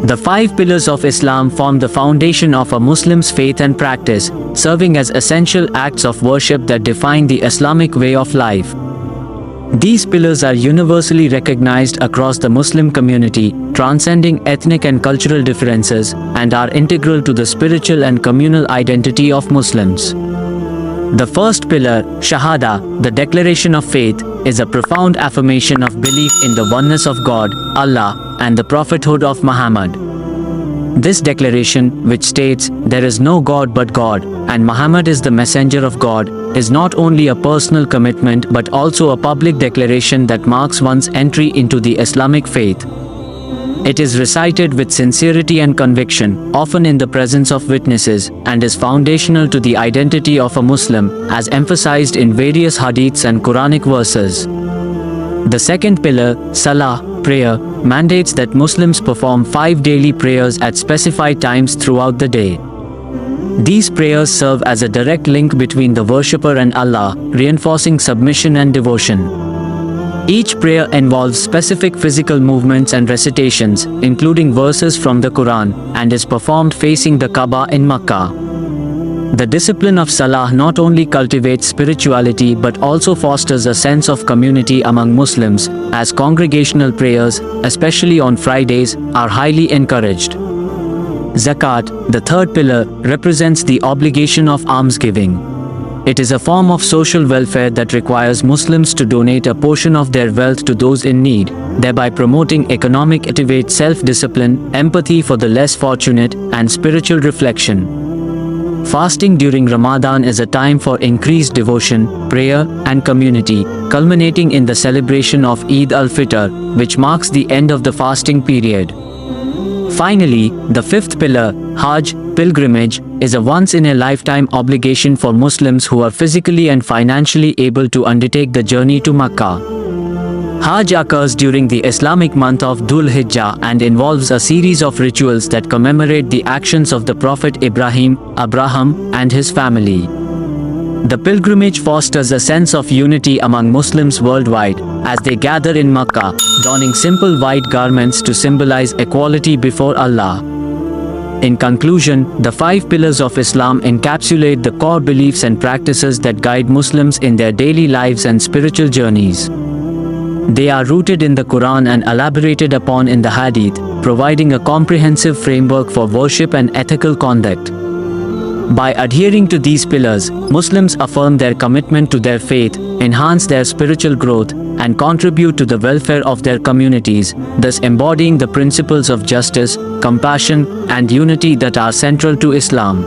The five pillars of Islam form the foundation of a Muslim's faith and practice, serving as essential acts of worship that define the Islamic way of life. These pillars are universally recognized across the Muslim community, transcending ethnic and cultural differences, and are integral to the spiritual and communal identity of Muslims. The first pillar, Shahada, the declaration of faith, is a profound affirmation of belief in the oneness of God, Allah, and the prophethood of Muhammad. This declaration, which states, "There is no God but God, and Muhammad is the messenger of God," is not only a personal commitment but also a public declaration that marks one's entry into the Islamic faith. It is recited with sincerity and conviction, often in the presence of witnesses, and is foundational to the identity of a Muslim, as emphasized in various hadiths and Quranic verses. The second pillar, Salah, prayer, mandates that Muslims perform 5 daily prayers at specified times throughout the day. These prayers serve as a direct link between the worshipper and Allah, reinforcing submission and devotion. Each prayer involves specific physical movements and recitations, including verses from the Quran, and is performed facing the Kaaba in Makkah. The discipline of Salah not only cultivates spirituality but also fosters a sense of community among Muslims, as congregational prayers, especially on Fridays, are highly encouraged. Zakat, the third pillar, represents the obligation of almsgiving. It is a form of social welfare that requires Muslims to donate a portion of their wealth to those in need, thereby promoting economic activate self-discipline, empathy for the less fortunate, and spiritual reflection. Fasting during Ramadan is a time for increased devotion, prayer, and community, culminating in the celebration of Eid al-Fitr, which marks the end of the fasting period. Finally, the fifth pillar, Hajj, pilgrimage, is a once-in-a-lifetime obligation for Muslims who are physically and financially able to undertake the journey to Makkah. Hajj occurs during the Islamic month of Dhul Hijjah and involves a series of rituals that commemorate the actions of the Prophet Abraham, and his family. The pilgrimage fosters a sense of unity among Muslims worldwide, as they gather in Makkah, donning simple white garments to symbolize equality before Allah. In conclusion, the 5 pillars of Islam encapsulate the core beliefs and practices that guide Muslims in their daily lives and spiritual journeys. They are rooted in the Quran and elaborated upon in the Hadith, providing a comprehensive framework for worship and ethical conduct. By adhering to these pillars, Muslims affirm their commitment to their faith, enhance their spiritual growth, and contribute to the welfare of their communities, thus embodying the principles of justice, compassion, and unity that are central to Islam.